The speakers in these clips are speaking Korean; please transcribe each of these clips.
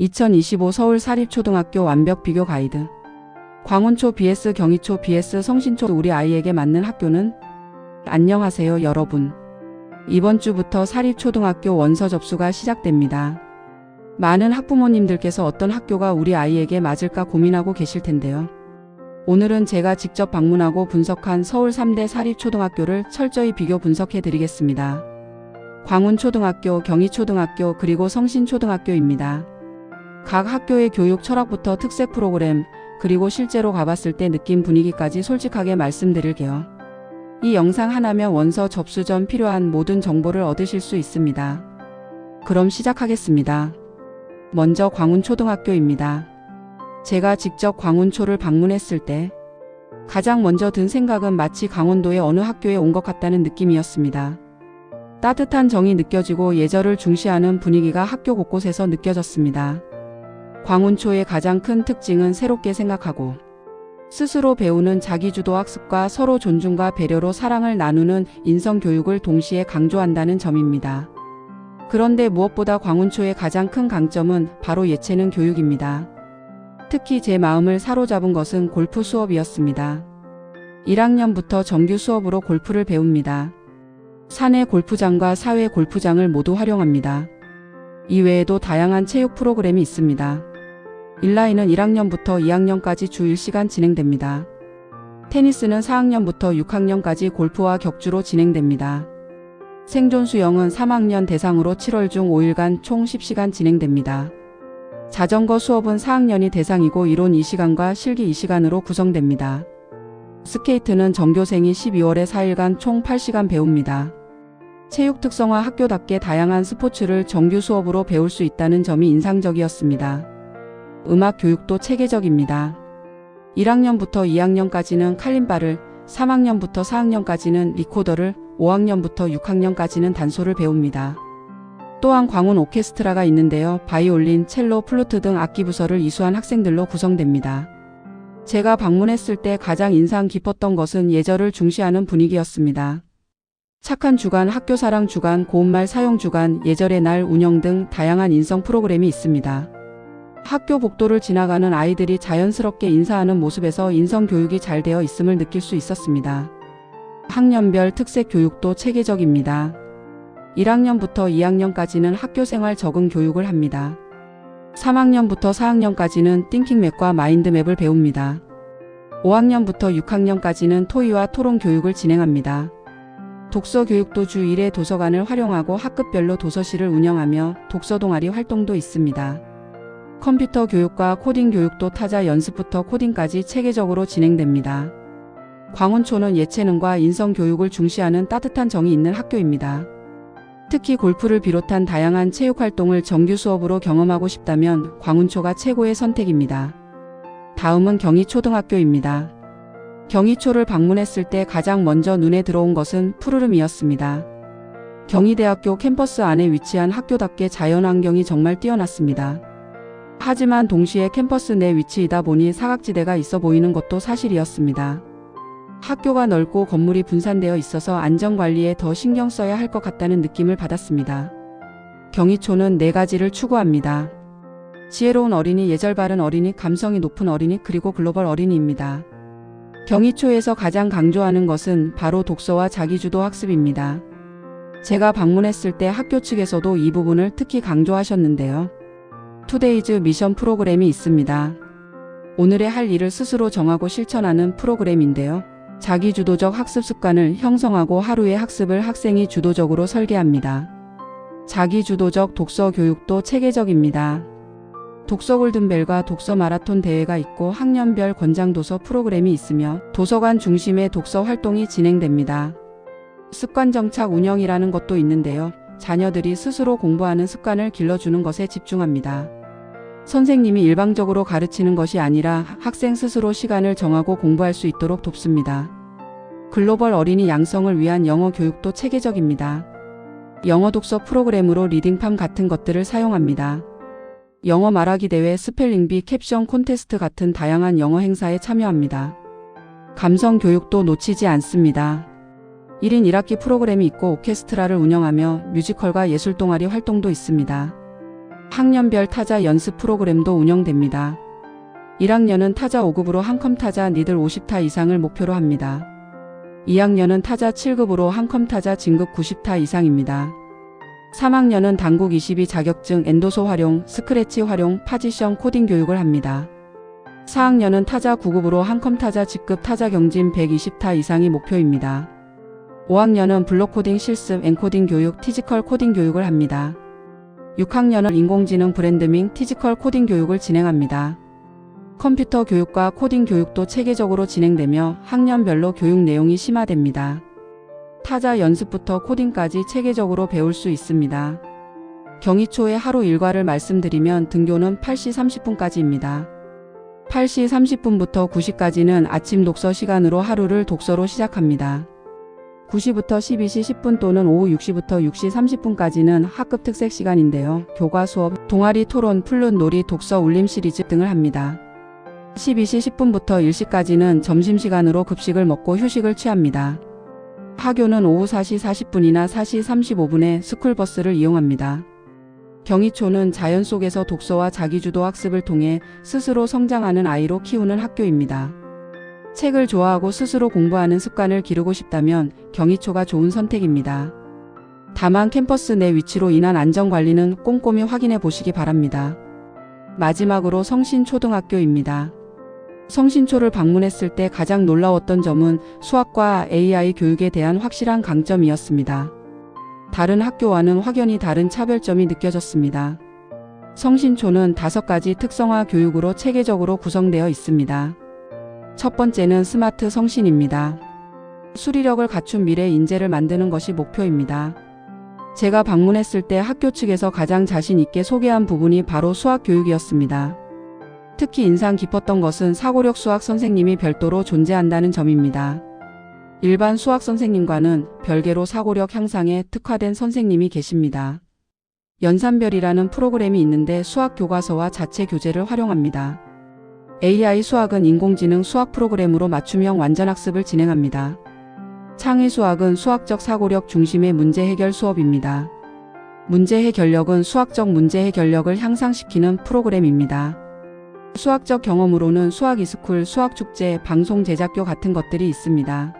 2025 서울 사립초등학교 완벽 비교 가이드. 광운초 vs 경희초 vs 성신초, 우리 아이에게 맞는 학교는? 안녕하세요 여러분. 이번 주부터 사립초등학교 원서 접수가 시작됩니다. 많은 학부모님들께서 어떤 학교가 우리 아이에게 맞을까 고민하고 계실 텐데요. 오늘은 제가 직접 방문하고 분석한 서울 3대 사립초등학교를 철저히 비교 분석해 드리겠습니다. 광운초등학교, 경희초등학교, 그리고 성신초등학교입니다. 각 학교의 교육 철학부터 특색 프로그램, 그리고 실제로 가봤을 때 느낀 분위기까지 솔직하게 말씀드릴게요. 이 영상 하나면 원서 접수 전 필요한 모든 정보를 얻으실 수 있습니다. 그럼 시작하겠습니다. 먼저 광운초등학교입니다. 제가 직접 광운초를 방문했을 때 가장 먼저 든 생각은 마치 강원도의 어느 학교에 온 것 같다는 느낌이었습니다. 따뜻한 정이 느껴지고 예절을 중시하는 분위기가 학교 곳곳에서 느껴졌습니다. 광운초의 가장 큰 특징은 새롭게 생각하고 스스로 배우는 자기주도 학습과 서로 존중과 배려로 사랑을 나누는 인성교육을 동시에 강조한다는 점입니다. 그런데 무엇보다 광운초의 가장 큰 강점은 바로 예체능 교육입니다. 특히 제 마음을 사로잡은 것은 골프 수업이었습니다. 1학년부터 정규 수업으로 골프를 배웁니다. 사내 골프장과 사회 골프장을 모두 활용합니다. 이외에도 다양한 체육 프로그램이 있습니다. 인라인은 1학년부터 2학년까지 주 1시간 진행됩니다. 테니스는 4학년부터 6학년까지 골프와 격주로 진행됩니다. 생존 수영은 3학년 대상으로 7월 중 5일간 총 10시간 진행됩니다. 자전거 수업은 4학년이 대상이고 이론 2시간과 실기 2시간으로 구성됩니다. 스케이트는 전교생이 12월에 4일간 총 8시간 배웁니다. 체육 특성화 학교답게 다양한 스포츠를 정규 수업으로 배울 수 있다는 점이 인상적이었습니다. 음악 교육도 체계적입니다. 1학년부터 2학년까지는 칼림바를, 3학년부터 4학년까지는 리코더를, 5학년부터 6학년까지는 단소를 배웁니다. 또한 광운 오케스트라가 있는데요. 바이올린, 첼로, 플루트 등 악기 부서를 이수한 학생들로 구성됩니다. 제가 방문했을 때 가장 인상 깊었던 것은 예절을 중시하는 분위기였습니다. 착한 주간, 학교사랑 주간, 고운말 사용 주간, 예절의 날 운영 등 다양한 인성 프로그램이 있습니다. 학교 복도를 지나가는 아이들이 자연스럽게 인사하는 모습에서 인성교육이 잘 되어 있음을 느낄 수 있었습니다. 학년별 특색 교육도 체계적입니다. 1학년부터 2학년까지는 학교생활 적응 교육을 합니다. 3학년부터 4학년까지는 띵킹맵과 마인드맵을 배웁니다. 5학년부터 6학년까지는 토의와 토론 교육을 진행합니다. 독서 교육도 주 1회 도서관을 활용하고 학급별로 도서실을 운영하며 독서 동아리 활동도 있습니다. 컴퓨터 교육과 코딩 교육도 타자 연습부터 코딩까지 체계적으로 진행됩니다. 광운초는 예체능과 인성 교육을 중시하는 따뜻한 정이 있는 학교입니다. 특히 골프를 비롯한 다양한 체육 활동을 정규 수업으로 경험하고 싶다면 광운초가 최고의 선택입니다. 다음은 경희초등학교입니다. 경희초를 방문했을 때 가장 먼저 눈에 들어온 것은 푸르름이었습니다. 경희대학교 캠퍼스 안에 위치한 학교답게 자연환경이 정말 뛰어났습니다. 하지만 동시에 캠퍼스 내 위치이다 보니 사각지대가 있어 보이는 것도 사실이었습니다. 학교가 넓고 건물이 분산되어 있어서 안전관리에 더 신경 써야 할 것 같다는 느낌을 받았습니다. 경희초는 4가지를 추구합니다. 지혜로운 어린이, 예절 바른 어린이, 감성이 높은 어린이, 그리고 글로벌 어린이입니다. 경희초에서 가장 강조하는 것은 바로 독서와 자기주도 학습입니다. 제가 방문했을 때 학교 측에서도 이 부분을 특히 강조하셨는데요. 투데이즈 미션 프로그램이 있습니다. 오늘의 할 일을 스스로 정하고 실천하는 프로그램인데요. 자기주도적 학습 습관을 형성하고 하루의 학습을 학생이 주도적으로 설계합니다. 자기주도적 독서 교육도 체계적입니다. 독서 골든벨과 독서 마라톤 대회가 있고 학년별 권장도서 프로그램이 있으며 도서관 중심의 독서 활동이 진행됩니다. 습관정착 운영이라는 것도 있는데요. 자녀들이 스스로 공부하는 습관을 길러주는 것에 집중합니다. 선생님이 일방적으로 가르치는 것이 아니라 학생 스스로 시간을 정하고 공부할 수 있도록 돕습니다. 글로벌 어린이 양성을 위한 영어 교육도 체계적입니다. 영어 독서 프로그램으로 리딩팜 같은 것들을 사용합니다. 영어 말하기 대회, 스펠링비, 캡션 콘테스트 같은 다양한 영어 행사에 참여합니다. 감성 교육도 놓치지 않습니다. 1인 1학기 프로그램이 있고 오케스트라를 운영하며 뮤지컬과 예술동아리 활동도 있습니다. 학년별 타자 연습 프로그램도 운영됩니다. 1학년은 타자 5급으로 한컴 타자 니들 50타 이상을 목표로 합니다. 2학년은 타자 7급으로 한컴 타자 진급 90타 이상입니다. 3학년은 당국 22 자격증 엔도소 활용, 스크래치 활용, 파지션 코딩 교육을 합니다. 4학년은 타자 9급으로 한컴 타자 직급 타자 경진 120타 이상이 목표입니다. 5학년은 블록 코딩 실습 엔코딩 교육, 티지컬 코딩 교육을 합니다. 6학년은 인공지능 브랜드밍, 티지컬 코딩 교육을 진행합니다. 컴퓨터 교육과 코딩 교육도 체계적으로 진행되며 학년별로 교육 내용이 심화됩니다. 타자 연습부터 코딩까지 체계적으로 배울 수 있습니다. 경희초의 하루 일과를 말씀드리면 등교는 8시 30분까지입니다. 8시 30분부터 9시까지는 아침 독서 시간으로 하루를 독서로 시작합니다. 9시부터 12시 10분 또는 오후 6시부터 6시 30분까지는 학급 특색 시간인데요. 교과 수업, 동아리 토론, 플룻 놀이, 독서 울림 시리즈 등을 합니다. 12시 10분부터 1시까지는 점심시간으로 급식을 먹고 휴식을 취합니다. 하교는 오후 4시 40분이나 4시 35분에 스쿨버스를 이용합니다. 경희초는 자연 속에서 독서와 자기주도 학습을 통해 스스로 성장하는 아이로 키우는 학교입니다. 책을 좋아하고 스스로 공부하는 습관을 기르고 싶다면 경희초가 좋은 선택입니다. 다만 캠퍼스 내 위치로 인한 안전관리는 꼼꼼히 확인해 보시기 바랍니다. 마지막으로 성신초등학교입니다. 성신초를 방문했을 때 가장 놀라웠던 점은 수학과 AI 교육에 대한 확실한 강점이었습니다. 다른 학교와는 확연히 다른 차별점이 느껴졌습니다. 성신초는 5가지 특성화 교육으로 체계적으로 구성되어 있습니다. 첫 번째는 스마트 성신입니다. 수리력을 갖춘 미래 인재를 만드는 것이 목표입니다. 제가 방문했을 때 학교 측에서 가장 자신 있게 소개한 부분이 바로 수학 교육이었습니다. 특히 인상 깊었던 것은 사고력 수학 선생님이 별도로 존재한다는 점입니다. 일반 수학 선생님과는 별개로 사고력 향상에 특화된 선생님이 계십니다. 연산별이라는 프로그램이 있는데 수학 교과서와 자체 교재를 활용합니다. AI 수학은 인공지능 수학 프로그램으로 맞춤형 완전학습을 진행합니다. 창의 수학은 수학적 사고력 중심의 문제 해결 수업입니다. 문제 해결력은 수학적 문제 해결력을 향상시키는 프로그램입니다. 수학적 경험으로는 수학 이스쿨, 수학 축제, 방송 제작교 같은 것들이 있습니다.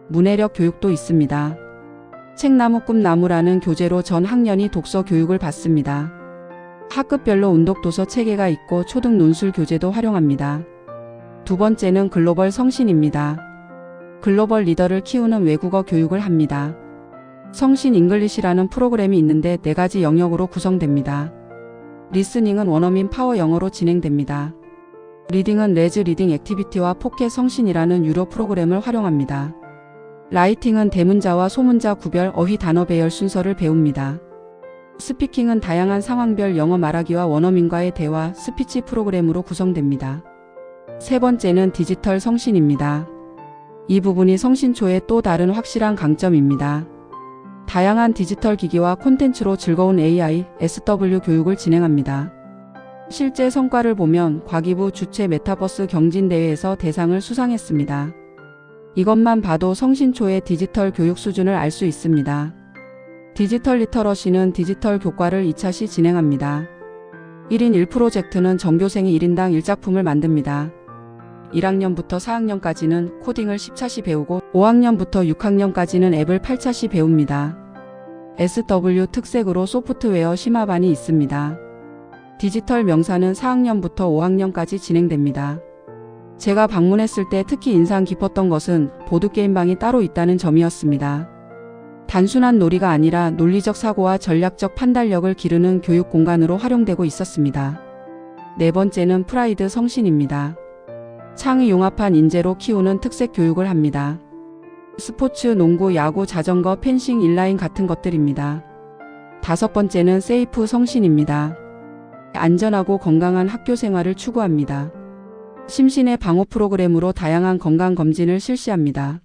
문해력 교육도 있습니다. 책나무 꿈나무라는 교재로 전 학년이 독서 교육을 받습니다. 학급별로 운독 도서 체계가 있고 초등 논술 교재도 활용합니다. 두 번째는 글로벌 성신입니다. 글로벌 리더를 키우는 외국어 교육을 합니다. 성신 잉글리시라는 프로그램이 있는데 4가지 영역으로 구성됩니다. 리스닝은 원어민 파워 영어로 진행됩니다. 리딩은 레즈 리딩 액티비티와 포켓 성신이라는 유료 프로그램을 활용합니다. 라이팅은 대문자와 소문자 구별, 어휘 단어 배열 순서를 배웁니다. 스피킹은 다양한 상황별 영어 말하기와 원어민과의 대화, 스피치 프로그램으로 구성됩니다. 세 번째는 디지털 성신입니다. 이 부분이 성신초의 또 다른 확실한 강점입니다. 다양한 디지털 기기와 콘텐츠로 즐거운 AI, SW 교육을 진행합니다. 실제 성과를 보면 과기부 주최 메타버스 경진대회에서 대상을 수상했습니다. 이것만 봐도 성신초의 디지털 교육 수준을 알 수 있습니다. 디지털 리터러시는 디지털 교과를 2차시 진행합니다. 1인 1프로젝트는 전교생이 1인당 1작품을 만듭니다. 1학년부터 4학년까지는 코딩을 10차시 배우고 5학년부터 6학년까지는 앱을 8차시 배웁니다. SW 특색으로 소프트웨어 심화반이 있습니다. 디지털 명사는 4학년부터 5학년까지 진행됩니다. 제가 방문했을 때 특히 인상 깊었던 것은 보드게임방이 따로 있다는 점이었습니다. 단순한 놀이가 아니라 논리적 사고와 전략적 판단력을 기르는 교육 공간으로 활용되고 있었습니다. 네 번째는 프라이드 성신입니다. 창의 융합한 인재로 키우는 특색 교육을 합니다. 스포츠, 농구, 야구, 자전거, 펜싱, 인라인 같은 것들입니다. 다섯 번째는 세이프 성신입니다. 안전하고 건강한 학교 생활을 추구합니다. 심신의 방호 프로그램으로 다양한 건강검진을 실시합니다.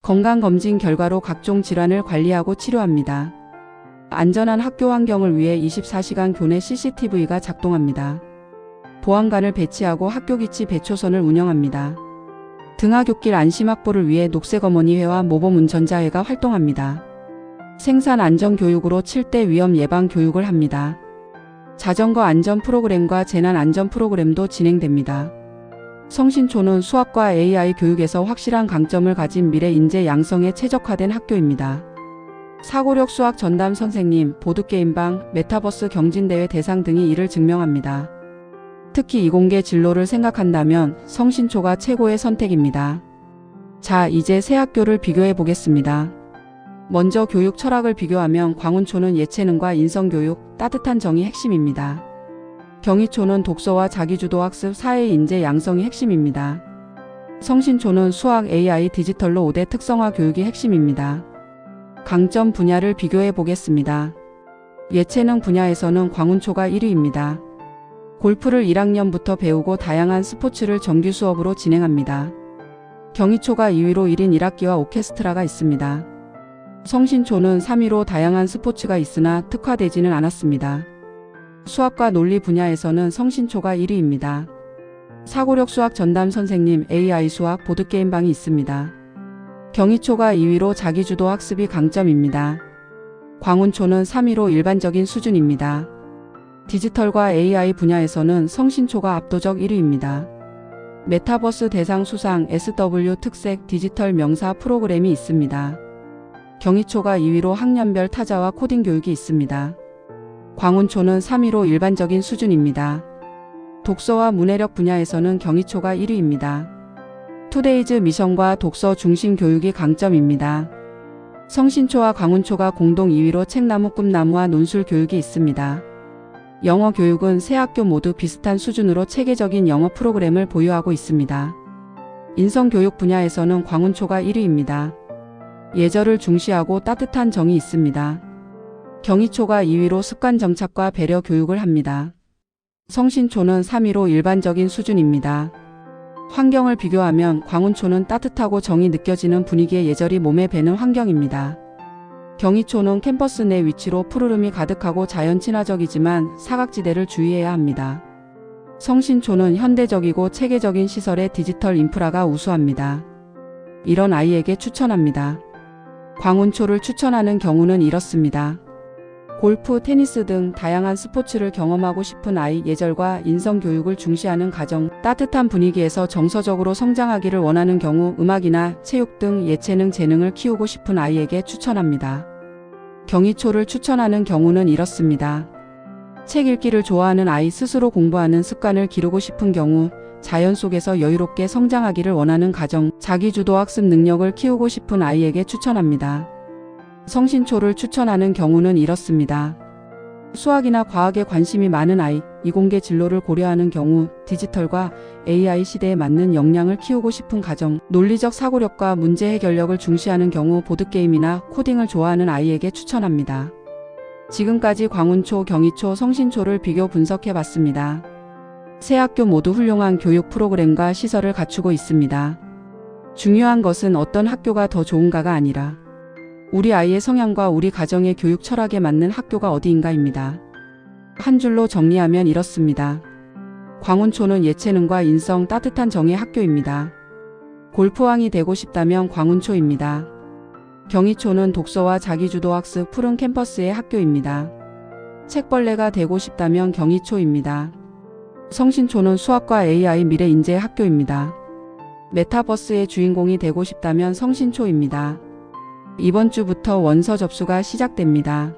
건강검진 결과로 각종 질환을 관리하고 치료합니다. 안전한 학교 환경을 위해 24시간 교내 CCTV가 작동합니다. 보안관을 배치하고 학교기치 배초선을 운영합니다. 등하굣길 안심확보를 위해 녹색어머니회와 모범운전자회가 활동합니다. 생산안전교육으로 7대 위험 예방 교육을 합니다. 자전거 안전 프로그램과 재난 안전 프로그램도 진행됩니다. 성신초는 수학과 AI 교육에서 확실한 강점을 가진 미래 인재 양성에 최적화된 학교입니다. 사고력 수학 전담 선생님, 보드게임방, 메타버스 경진대회 대상 등이 이를 증명합니다. 특히 이공계 진로를 생각한다면 성신초가 최고의 선택입니다. 자, 이제 세 학교를 비교해 보겠습니다. 먼저 교육 철학을 비교하면 광운초는 예체능과 인성교육, 따뜻한 정이 핵심입니다. 경희초는 독서와 자기주도 학습, 사회 인재 양성이 핵심입니다. 성신초는 수학, AI, 디지털로 5대 특성화 교육이 핵심입니다. 강점 분야를 비교해 보겠습니다. 예체능 분야에서는 광운초가 1위입니다. 골프를 1학년부터 배우고 다양한 스포츠를 정규 수업으로 진행합니다. 경희초가 2위로 1인 1악기와 오케스트라가 있습니다. 성신초는 3위로 다양한 스포츠가 있으나 특화되지는 않았습니다. 수학과 논리 분야에서는 성신초가 1위입니다. 사고력 수학 전담 선생님, AI 수학, 보드게임방이 있습니다. 경희초가 2위로 자기주도 학습이 강점입니다. 광운초는 3위로 일반적인 수준입니다. 디지털과 AI 분야에서는 성신초가 압도적 1위입니다. 메타버스 대상 수상, SW 특색 디지털 명사 프로그램이 있습니다. 경희초가 2위로 학년별 타자와 코딩 교육이 있습니다. 광운초는 3위로 일반적인 수준입니다. 독서와 문해력 분야에서는 경희초가 1위입니다. 투데이즈 미션과 독서 중심 교육이 강점입니다. 성신초와 광운초가 공동 2위로 책나무 꿈나무와 논술 교육이 있습니다. 영어 교육은 세 학교 모두 비슷한 수준으로 체계적인 영어 프로그램을 보유하고 있습니다. 인성교육 분야에서는 광운초가 1위입니다. 예절을 중시하고 따뜻한 정이 있습니다. 경희초가 2위로 습관 정착과 배려 교육을 합니다. 성신초는 3위로 일반적인 수준입니다. 환경을 비교하면 광운초는 따뜻하고 정이 느껴지는 분위기의 예절이 몸에 배는 환경입니다. 경희초는 캠퍼스 내 위치로 푸르름이 가득하고 자연 친화적이지만 사각지대를 주의해야 합니다. 성신초는 현대적이고 체계적인 시설의 디지털 인프라가 우수합니다. 이런 아이에게 추천합니다. 광운초를 추천하는 경우는 이렇습니다. 골프, 테니스 등 다양한 스포츠를 경험하고 싶은 아이, 예절과 인성교육을 중시하는 가정, 따뜻한 분위기에서 정서적으로 성장하기를 원하는 경우, 음악이나 체육 등 예체능, 재능을 키우고 싶은 아이에게 추천합니다. 경희초를 추천하는 경우는 이렇습니다. 책 읽기를 좋아하는 아이, 스스로 공부하는 습관을 기르고 싶은 경우, 자연 속에서 여유롭게 성장하기를 원하는 가정, 자기주도 학습 능력을 키우고 싶은 아이에게 추천합니다. 성신초를 추천하는 경우는 이렇습니다. 수학이나 과학에 관심이 많은 아이, 이공계 진로를 고려하는 경우, 디지털과 AI 시대에 맞는 역량을 키우고 싶은 가정, 논리적 사고력과 문제 해결력을 중시하는 경우, 보드게임이나 코딩을 좋아하는 아이에게 추천합니다. 지금까지 광운초, 경희초, 성신초를 비교 분석해 봤습니다. 세 학교 모두 훌륭한 교육 프로그램과 시설을 갖추고 있습니다. 중요한 것은 어떤 학교가 더 좋은가가 아니라 우리 아이의 성향과 우리 가정의 교육 철학에 맞는 학교가 어디인가입니다. 한 줄로 정리하면 이렇습니다. 광운초는 예체능과 인성, 따뜻한 정의 학교입니다. 골프왕이 되고 싶다면 광운초입니다. 경희초는 독서와 자기주도 학습, 푸른 캠퍼스의 학교입니다. 책벌레가 되고 싶다면 경희초입니다. 성신초는 수학과 AI 미래 인재의 학교입니다. 메타버스의 주인공이 되고 싶다면 성신초입니다. 이번 주부터 원서 접수가 시작됩니다.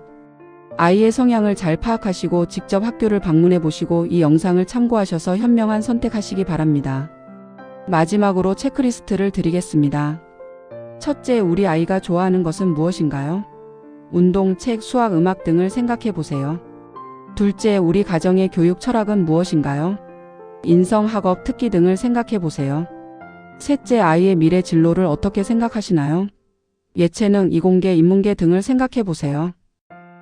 아이의 성향을 잘 파악하시고 직접 학교를 방문해 보시고 이 영상을 참고하셔서 현명한 선택하시기 바랍니다. 마지막으로 체크리스트를 드리겠습니다. 첫째, 우리 아이가 좋아하는 것은 무엇인가요? 운동, 책, 수학, 음악 등을 생각해 보세요. 둘째, 우리 가정의 교육 철학은 무엇인가요? 인성, 학업, 특기 등을 생각해 보세요. 셋째, 아이의 미래 진로를 어떻게 생각하시나요? 예체능, 이공계, 인문계 등을 생각해 보세요.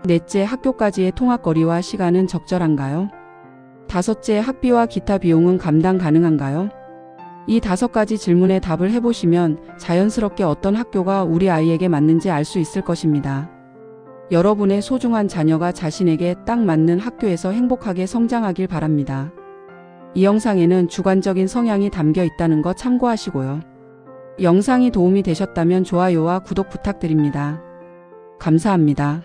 넷째, 학교까지의 통학거리와 시간은 적절한가요? 다섯째, 학비와 기타 비용은 감당 가능한가요? 이 5가지 질문에 답을 해보시면 자연스럽게 어떤 학교가 우리 아이에게 맞는지 알 수 있을 것입니다. 여러분의 소중한 자녀가 자신에게 딱 맞는 학교에서 행복하게 성장하길 바랍니다. 이 영상에는 주관적인 성향이 담겨 있다는 거 참고하시고요. 영상이 도움이 되셨다면 좋아요와 구독 부탁드립니다. 감사합니다.